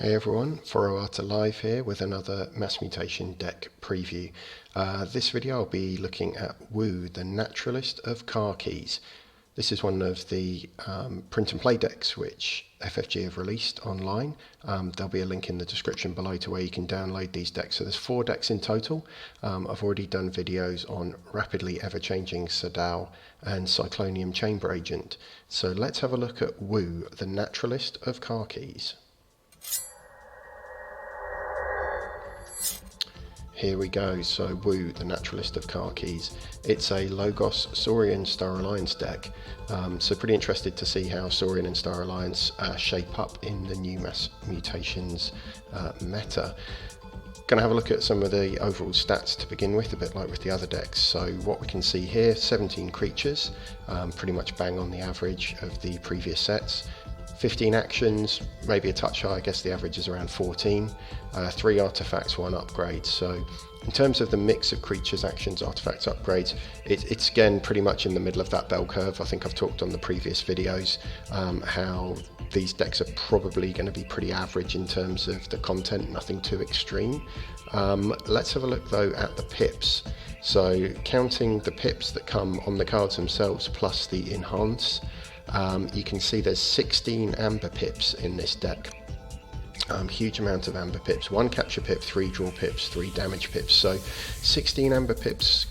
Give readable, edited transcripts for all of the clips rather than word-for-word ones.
Hey everyone, Foroata Live here with another Mass Mutation Deck Preview. This video I'll be looking at Wu, the Naturalist of Car Keys. This is one of the print and play decks which FFG have released online. There'll be a link in the description below to where you can download these decks. So there's 4 decks in total. I've already done videos on rapidly ever-changing Sadao and Cyclonium Chamber Agent. So let's have a look at Wu, the Naturalist of Car Keys. Here we go, so Wu, the Naturalist of Car Keys. It's a Logos Saurian Star Alliance deck, so pretty interested to see how Saurian and Star Alliance shape up in the new Mass Mutations meta. Going to have a look at some of the overall stats to begin with, a bit like with the other decks. So what we can see here, 17 creatures, pretty much bang on the average of the previous sets. 15 actions, maybe a touch high, I guess the average is around 14. 3 artifacts, 1 upgrade. So in terms of the mix of creatures, actions, artifacts, upgrades, it's again pretty much in the middle of that bell curve. I think I've talked on the previous videos how these decks are probably going to be pretty average in terms of the content, nothing too extreme. Let's have a look though at the pips. So counting the pips that come on the cards themselves plus the enhance, you can see there's 16 amber pips in this deck. Huge amount of amber pips, 1 capture pip, 3 draw pips, 3 damage pips. So 16 amber pips.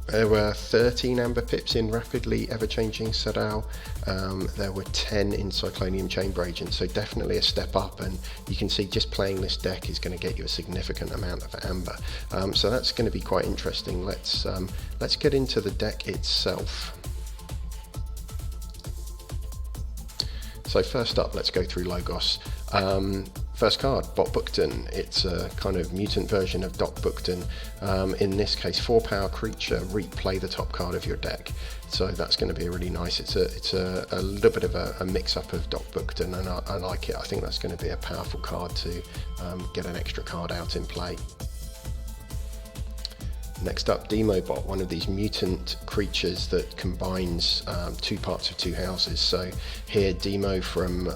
There were 13 amber pips in rapidly ever-changing Sadao. There were 10 in Cyclonium Chamber Agent, so definitely a step up, and you can see just playing this deck is going to get you a significant amount of amber. So that's going to be quite interesting. Let's get into the deck itself. So first up, let's go through Logos. First card, Bokbukton. It's a kind of mutant version of Bokbukton. In this case, 4 power creature, replay the top card of your deck. So that's going to be really nice. It's a little bit of a mix-up of Bokbukton, and I like it. I think that's going to be a powerful card to get an extra card out in play. Next up, Demobot, one of these mutant creatures that combines 2 parts of 2 houses. So here, Demo from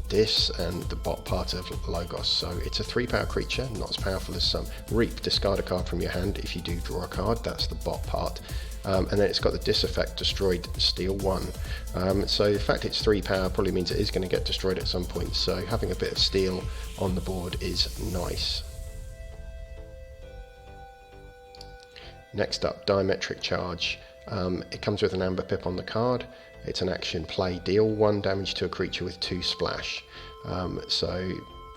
Dis and the bot part of Logos. So it's a 3 power creature, not as powerful as some. Reap, discard a card from your hand. If you do draw a card, that's the bot part. And then it's got the Dis effect, destroyed, steal 1. So the fact it's 3 power probably means it is going to get destroyed at some point. So having a bit of steal on the board is nice. Next up, Diametric Charge. It comes with an amber pip on the card. It's an action play, deal 1 damage to a creature with 2 splash. So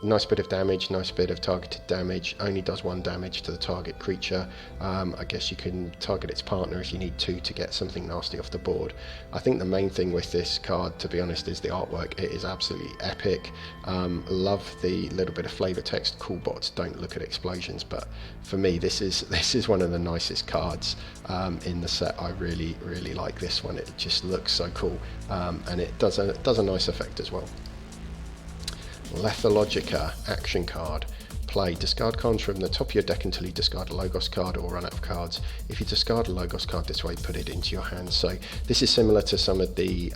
nice bit of damage, nice bit of targeted damage, only does 1 damage to the target creature. I guess you can target its partner if you need to get something nasty off the board. I think the main thing with this card, to be honest, is the artwork. It is absolutely epic. Love the little bit of flavor text. Cool bots don't look at explosions, but for me this is one of the nicest cards in the set. I really like this one. It just looks so cool, and it does a nice effect as well. Lethalogica, action card. Play, discard cards from the top of your deck until you discard a Logos card or run out of cards. If you discard a Logos card this way, put it into your hand. So this is similar to some of the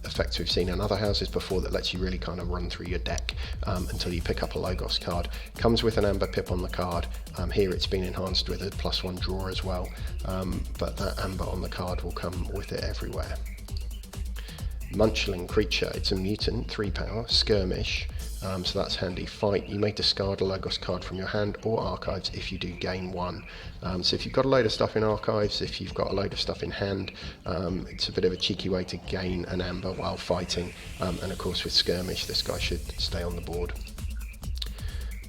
effects we've seen in other houses before that lets you really kind of run through your deck until you pick up a Logos card. Comes with an amber pip on the card. Here it's been enhanced with a +1 draw as well, but that amber on the card will come with it everywhere. Munchling Creature, it's a mutant, 3 power, skirmish. So that's handy. Fight, you may discard a Logos card from your hand or archives if you do gain 1. So if you've got a load of stuff in archives, if you've got a load of stuff in hand, it's a bit of a cheeky way to gain an amber while fighting. And of course with skirmish, this guy should stay on the board.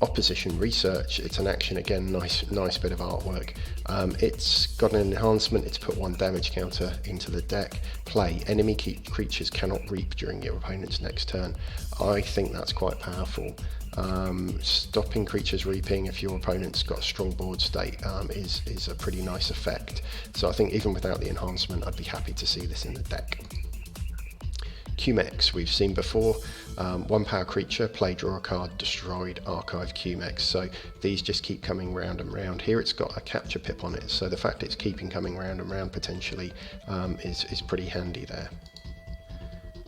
Opposition Research, it's an action, again, nice bit of artwork. It's got an enhancement, it's put 1 damage counter into the deck. Play, enemy creatures cannot reap during your opponent's next turn. I think that's quite powerful. Stopping creatures reaping if your opponent's got a strong board state is a pretty nice effect. So I think even without the enhancement, I'd be happy to see this in the deck. Qmex, we've seen before, 1 power creature, play, draw a card, destroyed, archive Qmex. So these just keep coming round and round. Here it's got a capture pip on it, so the fact it's keeping coming round and round potentially is pretty handy there.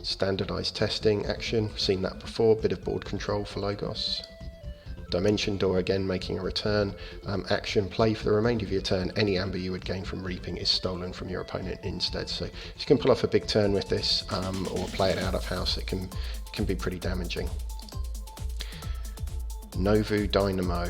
Standardized testing action, seen that before, bit of board control for Logos. Dimension Door again making a return. Action, play for the remainder of your turn. Any amber you would gain from reaping is stolen from your opponent instead. So you can pull off a big turn with this, or play it out of house. It can be pretty damaging. Novu Dynamo.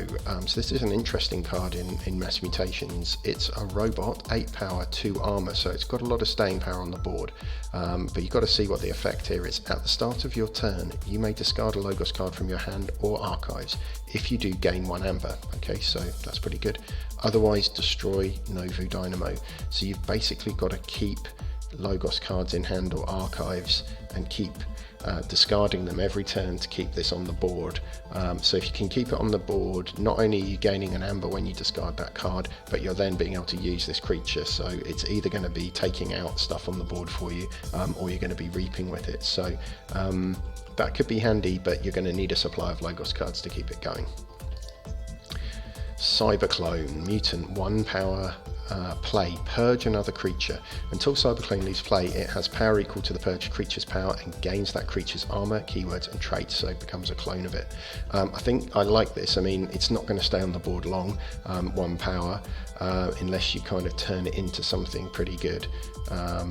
So this is an interesting card in Mass Mutations. It's a robot, 8 power, 2 armor, so it's got a lot of staying power on the board. But you've got to see what the effect here is. At the start of your turn, you may discard a Logos card from your hand or archives. If you do, gain 1 amber. Okay, so that's pretty good. Otherwise, destroy Novu Dynamo. So you've basically got to keep Logos cards in hand or archives and keep discarding them every turn to keep this on the board. So if you can keep it on the board, not only are you gaining an amber when you discard that card, but you're then being able to use this creature. So it's either going to be taking out stuff on the board for you, or you're going to be reaping with it. So that could be handy, but you're going to need a supply of Logos cards to keep it going. Cyberclone, Mutant, 1 power, play, purge another creature. Until Cyberclone leaves play, it has power equal to the purged creature's power and gains that creature's armor, keywords and traits, so it becomes a clone of it. I think I like this. I mean, it's not going to stay on the board long, 1 power, unless you kind of turn it into something pretty good. I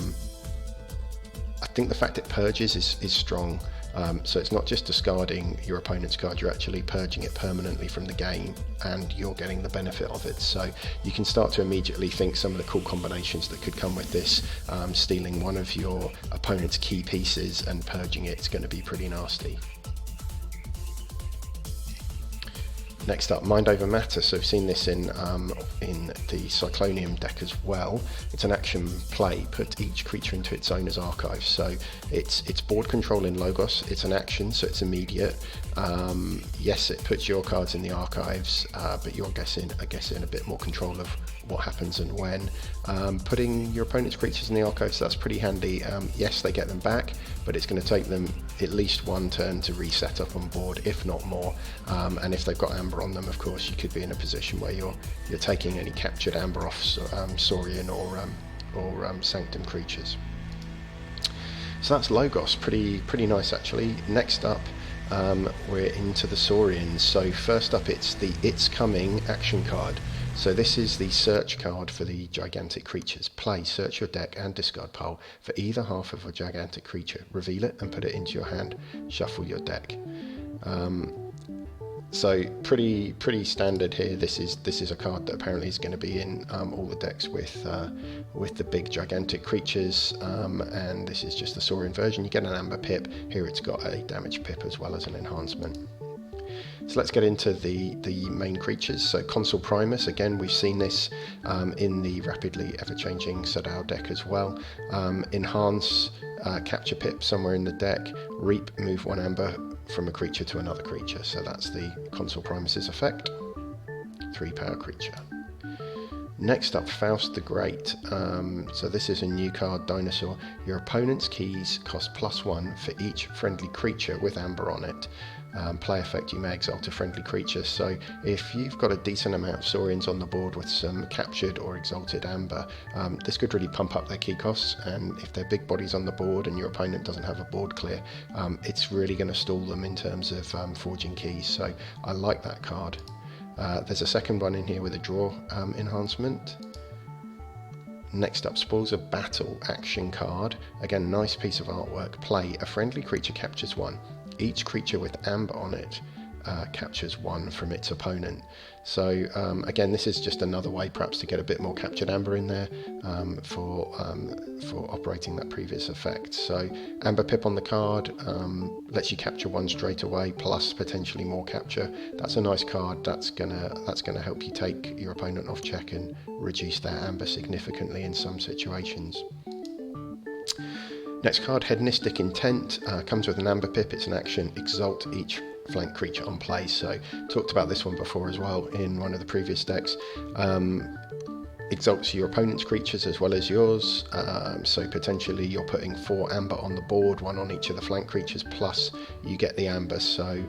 think the fact it purges is strong. So it's not just discarding your opponent's card, you're actually purging it permanently from the game and you're getting the benefit of it. So you can start to immediately think some of the cool combinations that could come with this. Stealing one of your opponent's key pieces and purging it's going to be pretty nasty. Next up, Mind Over Matter. So we've seen this in the Cyclonium deck as well. It's an action play, put each creature into its owner's archive. So it's board control in Logos, it's an action, so it's immediate. Yes, it puts your cards in the archives, but you're getting a bit more control of what happens and when. Putting your opponent's creatures in the archives, that's pretty handy. Yes, they get them back, but it's going to take them at least 1 turn to reset up on board, if not more. And if they've got amber on them, of course, you could be in a position where you're taking any captured amber off Saurian or Sanctum creatures. So that's Logos, pretty nice actually. Next up, we're into the Saurians. So first up, it's the It's Coming action card. So this is the search card for the gigantic creatures. Play, search your deck and discard pile for either half of a gigantic creature. Reveal it and put it into your hand. Shuffle your deck. So pretty standard here. This is a card that apparently is going to be in all the decks with the big gigantic creatures, and this is just the Saurian version. You get an amber pip. Here it's got a damage pip as well as an enhancement. So let's get into the main creatures. So Consul Primus, again we've seen this in the rapidly ever-changing Sadao deck as well. Enhance, capture pip somewhere in the deck, reap, move 1 amber from a creature to another creature. So that's the Consul Primus's effect. 3 power creature. Next up, Faust the Great. So this is a new card, Dinosaur. Your opponent's keys cost +1 for each friendly creature with amber on it. Play effect, you may exalt a friendly creature. So if you've got a decent amount of Saurians on the board with some captured or exalted amber, this could really pump up their key costs, and if they're big bodies on the board and your opponent doesn't have a board clear, it's really going to stall them in terms of forging keys. So I like that card. There's a second one in here with a draw enhancement. Next up, Spoils of Battle action card. Again, nice piece of artwork. Play, a friendly creature captures 1. Each creature with amber on it captures 1 from its opponent. So again, this is just another way perhaps to get a bit more captured amber in there for operating that previous effect. So amber pip on the card lets you capture 1 straight away, plus potentially more capture. That's a nice card. That's gonna help you take your opponent off check and reduce their amber significantly in some situations. Next card, Hedonistic Intent, comes with an amber pip. It's an action, exalt each flank creature on play. So talked about this one before as well in one of the previous decks. Exalts your opponent's creatures as well as yours, so potentially you're putting 4 amber on the board, 1 on each of the flank creatures, plus you get the amber. So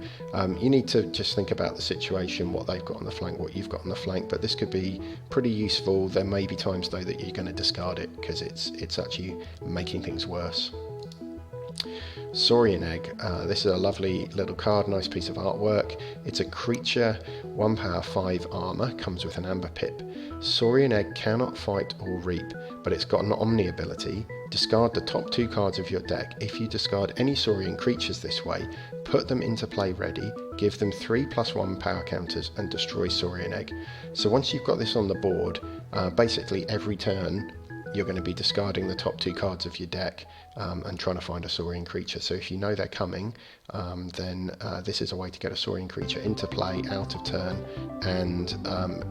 you need to just think about the situation, what they've got on the flank, what you've got on the flank, but this could be pretty useful. There may be times though that you're going to discard it because it's actually making things worse. Saurian Egg, this is a lovely little card, nice piece of artwork. It's a creature, 1 power, 5 armor, comes with an amber pip. Saurian Egg cannot fight or reap, but it's got an Omni ability. Discard the top 2 cards of your deck. If you discard any Saurian creatures this way, put them into play ready, give them 3+1 power counters and destroy Saurian Egg. So once you've got this on the board, basically every turn you're going to be discarding the top 2 cards of your deck and trying to find a Saurian creature. So if you know they're coming, then this is a way to get a Saurian creature into play out of turn and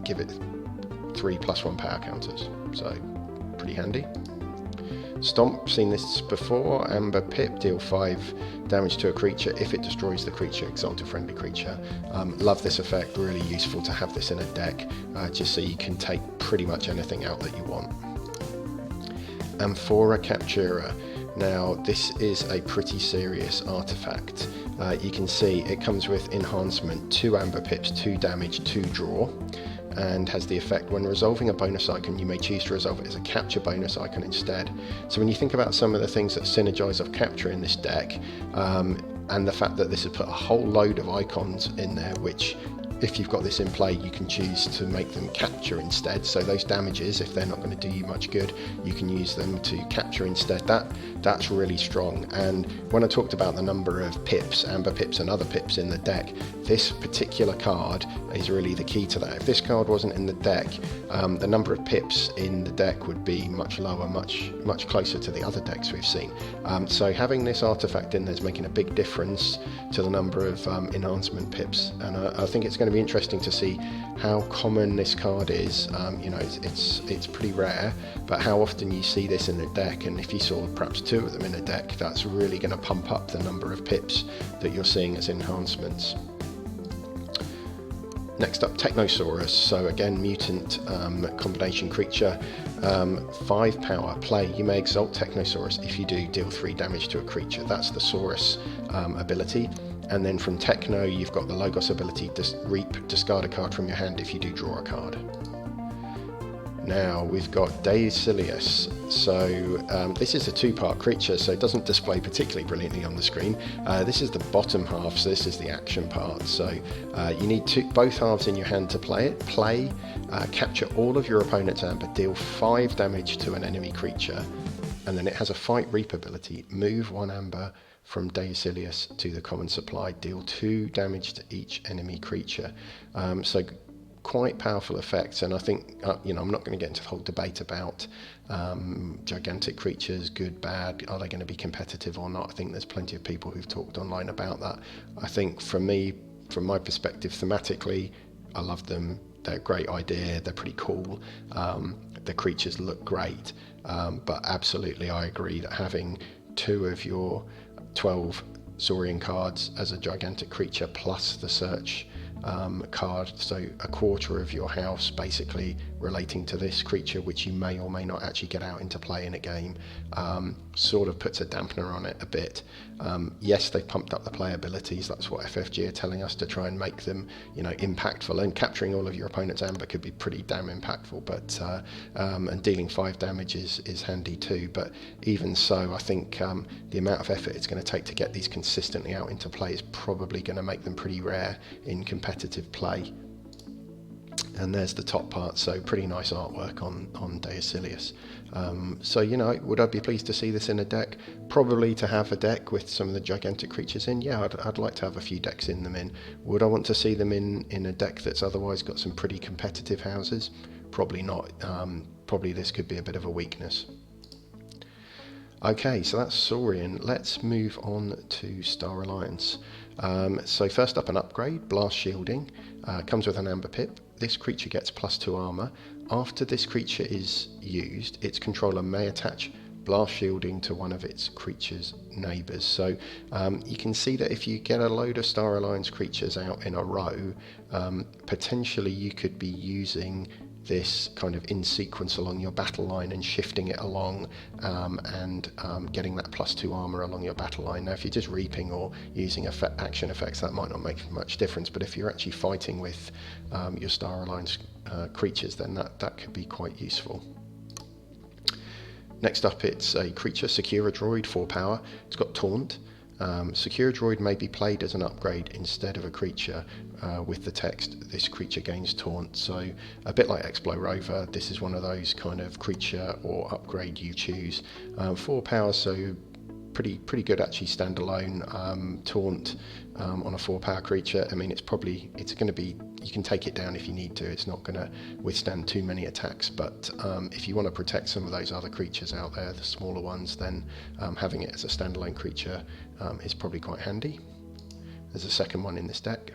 give it 3+1 power counters. So pretty handy. Stomp, seen this before. Amber pip, deal 5 damage to a creature if it destroys the creature, exalt a friendly creature. Love this effect, really useful to have this in a deck, just so you can take pretty much anything out that you want. Amphora Captura. Now this is a pretty serious artifact. You can see it comes with enhancement, 2 amber pips, 2 damage, 2 draw, and has the effect when resolving a bonus icon you may choose to resolve it as a capture bonus icon instead. So when you think about some of the things that synergize off capture in this deck, and the fact that this has put a whole load of icons in there, which if you've got this in play you can choose to make them capture instead, so those damages, if they're not going to do you much good, you can use them to capture instead. That's really strong. And when I talked about the number of pips, amber pips and other pips in the deck, this particular card is really the key to that. If this card wasn't in the deck, the number of pips in the deck would be much lower, much closer to the other decks we've seen. So having this artifact in there is making a big difference to the number of enhancement pips, and I think it's going to be interesting to see how common this card is. You know, it's pretty rare, but how often you see this in a deck, and if you saw perhaps 2 of them in a deck, that's really going to pump up the number of pips that you're seeing as enhancements. Next up, Techno Soros. So again, mutant combination creature, 5 power. Play, you may exalt Techno Soros. If you do, deal 3 damage to a creature. That's the Soros ability. And then from Techno, you've got the Logos ability, reap, discard a card from your hand if you do draw a card. Now we've got Deusillus. So this is a 2-part creature, so it doesn't display particularly brilliantly on the screen. This is the bottom half, so this is the action part. So you need both halves in your hand to play it. Play, capture all of your opponent's amber, deal 5 damage to an enemy creature, and then it has a fight reap ability. Move 1 amber from Deusillus to the common supply, deal 2 damage to each enemy creature. So quite powerful effects, and I think you know, I'm not going to get into the whole debate about gigantic creatures, good, bad, are they going to be competitive or not. I think there's plenty of people who've talked online about that. I think for me, from my perspective, thematically, I love them. They're a great idea, they're pretty cool, the creatures look great, but absolutely I agree that having 2 of your 12 Saurian cards as a gigantic creature plus the search card, so a quarter of your house basically relating to this creature, which you may or may not actually get out into play in a game, sort of puts a dampener on it a bit. Yes, they've pumped up the playabilities, that's what FFG are telling us, to try and make them, you know, impactful, and capturing all of your opponent's amber could be pretty damn impactful, but and dealing 5 damage is handy too. But even so, I think the amount of effort it's going to take to get these consistently out into play is probably going to make them pretty rare in competitive play. And there's the top part, so pretty nice artwork on Deusillus. So, you know, would I be pleased to see this in a deck? Probably to have a deck with some of the gigantic creatures in. Yeah, I'd like to have a few decks in them in. Would I want to see them in a deck that's otherwise got some pretty competitive houses? Probably not. Probably this could be a bit of a weakness. Okay, so that's Saurian. Let's move on to Star Alliance. So first up, an upgrade, Blast Shielding. Comes with an amber pip. This creature gets +2 armor. After this creature is used, its controller may attach Blast Shielding to one of its creature's neighbours. So you can see that if you get a load of Star Alliance creatures out in a row, potentially you could be using this kind of in sequence along your battle line and shifting it along, and getting that +2 armor along your battle line. Now if you're just reaping or using action effects, that might not make much difference, but if you're actually fighting with your Star Alliance creatures, then that could be quite useful. Next up, it's a creature, Sakura droid, 4 power. It's got taunt. Sakura droid may be played as an upgrade instead of a creature. With the text, this creature gains taunt. So a bit like Explo Rover, this is one of those kind of creature or upgrade you choose. 4 power, so pretty good actually standalone. Taunt on a 4 power creature. I mean, it's going to be, you can take it down if you need to. It's not going to withstand too many attacks, but if you want to protect some of those other creatures out there, the smaller ones, then having it as a standalone creature is probably quite handy. There's a second one in this deck.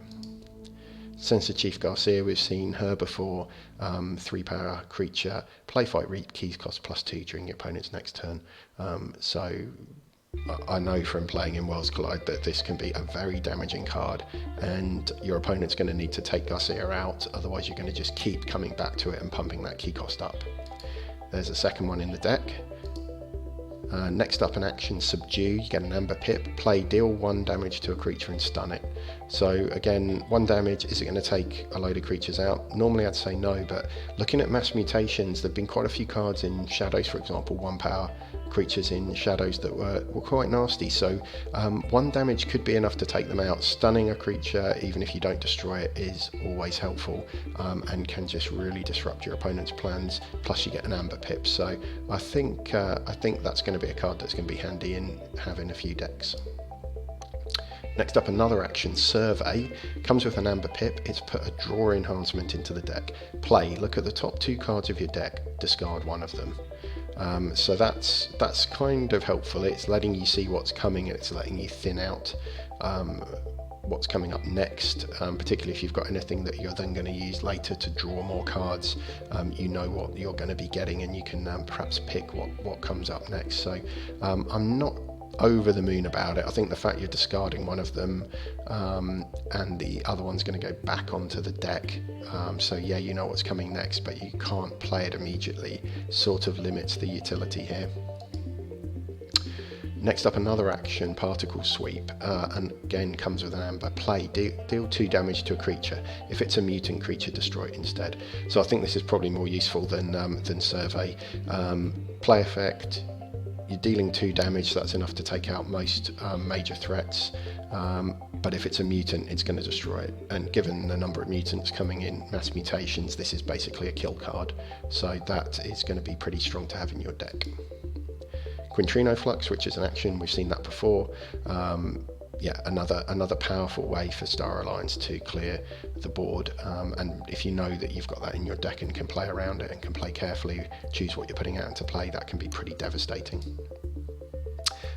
Sensor Chief Garcia, we've seen her before, 3 power creature, play fight reap, keys cost +2 during your opponent's next turn. So I know from playing in Worlds Collide that this can be a very damaging card, and your opponent's going to need to take Garcia out, otherwise you're going to just keep coming back to it and pumping that key cost up. There's a second one in the deck. Next up, an action, Subdue. You get an Amber Pip, play, deal 1 damage to a creature and stun it. So again, 1 damage, is it going to take a load of creatures out? Normally I'd say no, but looking at Mass Mutations, there have been quite a few cards in Shadows, for example, 1 power creatures in Shadows that were quite nasty. So 1 damage could be enough to take them out. Stunning a creature, even if you don't destroy it, is always helpful, and can just really disrupt your opponent's plans. Plus you get an Amber Pip. So I think that's going to be a card that's going to be handy in having a few decks. Next up, another action, Survey. Comes with an Amber Pip. It's put a draw enhancement into the deck. Play, look at the top 2 cards of your deck, discard 1 of them. So that's kind of helpful. It's letting you see what's coming, and it's letting you thin out what's coming up next, particularly if you've got anything that you're then going to use later to draw more cards. You know what you're going to be getting, and you can perhaps pick what comes up next. So I'm not over the moon about it. I think the fact you're discarding 1 of them and the other one's going to go back onto the deck, so yeah, you know what's coming next, but you can't play it immediately, sort of limits the utility here. Next up, another action, Particle Sweep, and again comes with an Amber. Play, deal 2 damage to a creature. If it's a mutant creature, destroy it instead. So I think this is probably more useful than Survey. Play effect, you're dealing 2 damage, that's enough to take out most major threats, but if it's a mutant, it's going to destroy it, and given the number of mutants coming in Mass Mutations, this is basically a kill card, so that is going to be pretty strong to have in your deck. Quintrino Flux, which is an action, we've seen that before. Yeah, another powerful way for Star Alliance to clear the board, and if you know that you've got that in your deck and can play around it and can play carefully, choose what you're putting out into play, that can be pretty devastating.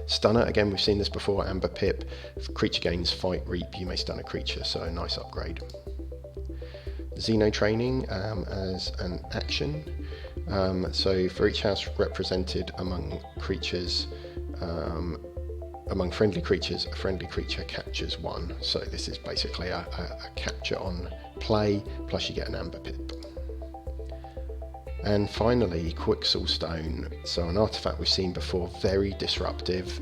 Stunner, again, we've seen this before, Amber Pip. If creature gains fight reap, you may stun a creature, so a nice upgrade. Xenotraining as an action. So for each house represented among creatures, among friendly creatures, a friendly creature captures 1. So this is basically a capture on play, plus you get an Amber Pip. And finally, Quixel Stone. So an artifact we've seen before, very disruptive,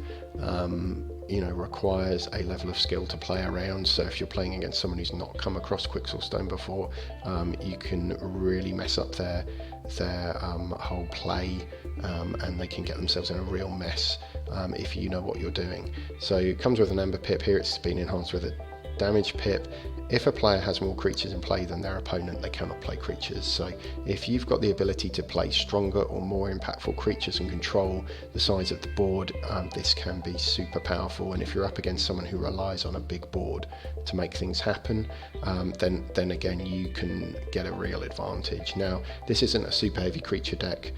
requires a level of skill to play around. So if you're playing against someone who's not come across Quixel Stone before, you can really mess up their whole play, and they can get themselves in a real mess if you know what you're doing. So it comes with an Amber Pip. Here it's been enhanced with a Damage Pip. If a player has more creatures in play than their opponent, they cannot play creatures. So if you've got the ability to play stronger or more impactful creatures and control the size of the board, this can be super powerful. And if you're up against someone who relies on a big board to make things happen, then again you can get a real advantage. Now, this isn't a super heavy creature deck,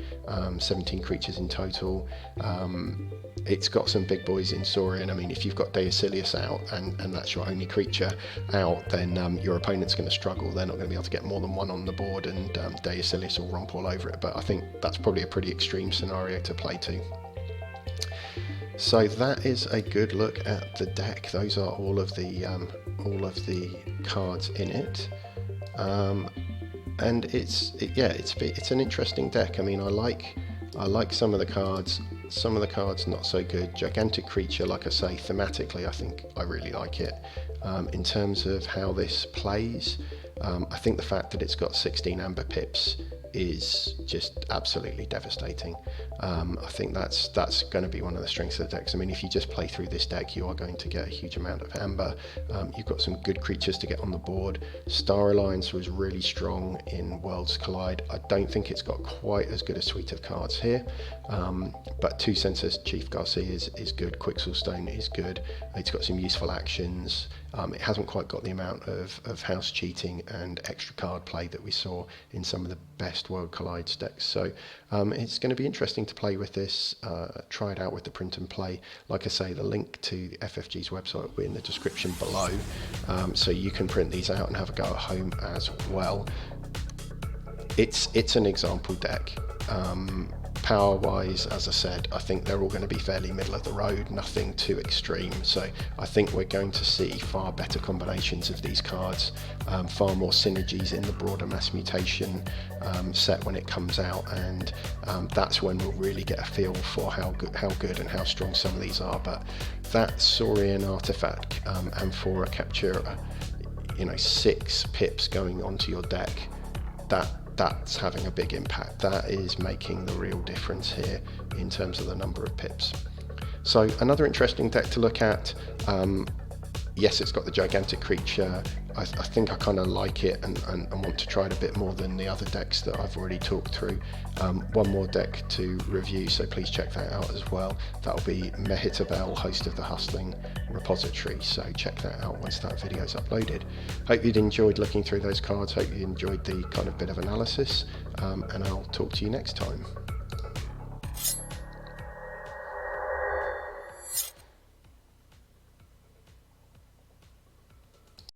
17 creatures in total. It's got some big boys in Saurian. I mean, if you've got Deusillus out and that's your only creature out, then your opponent's going to struggle. They're not going to be able to get more than 1 on the board, and Deusillus will romp all over it. But I think that's probably a pretty extreme scenario to play to. So that is a good look at the deck. Those are all of the cards in it, and it's an interesting deck. I mean, I like some of the cards. Some of the cards not so good. Gigantic Creature, like I say, thematically I think I really like it. In terms of how this plays, I think the fact that it's got 16 Amber Pips is just absolutely devastating. I think that's going to be one of the strengths of the decks. I mean, if you just play through this deck, you are going to get a huge amount of amber. You've got some good creatures to get on the board. Star Alliance was really strong in Worlds Collide. I don't think it's got quite as good a suite of cards here, but 2 Census Chief Garcia is good. Quixel Stone is good. It's got some useful actions. It hasn't quite got the amount of house cheating and extra card play that we saw in some of the best World Collide decks. So it's going to be interesting to play with this, try it out with the print and play. Like I say, the link to the FFG's website will be in the description below, so you can print these out and have a go at home as well. It's an example deck. Power wise, as I said, I think they're all going to be fairly middle of the road, nothing too extreme. So I think we're going to see far better combinations of these cards, far more synergies in the broader Mass Mutation set when it comes out, and that's when we'll really get a feel for how good and how strong some of these are. But that Saurian artifact, Amphora Captura, 6 pips going onto your deck, that's having a big impact. That is making the real difference here in terms of the number of pips. So another interesting deck to look at. Yes, it's got the gigantic creature. I think I kind of like it and want to try it a bit more than the other decks that I've already talked through. One more deck to review, so please check that out as well. That'll be Mehitabel, host of the Hustling repository, so check that out once that video's uploaded. Hope you'd enjoyed looking through those cards, hope you enjoyed the kind of bit of analysis, and I'll talk to you next time.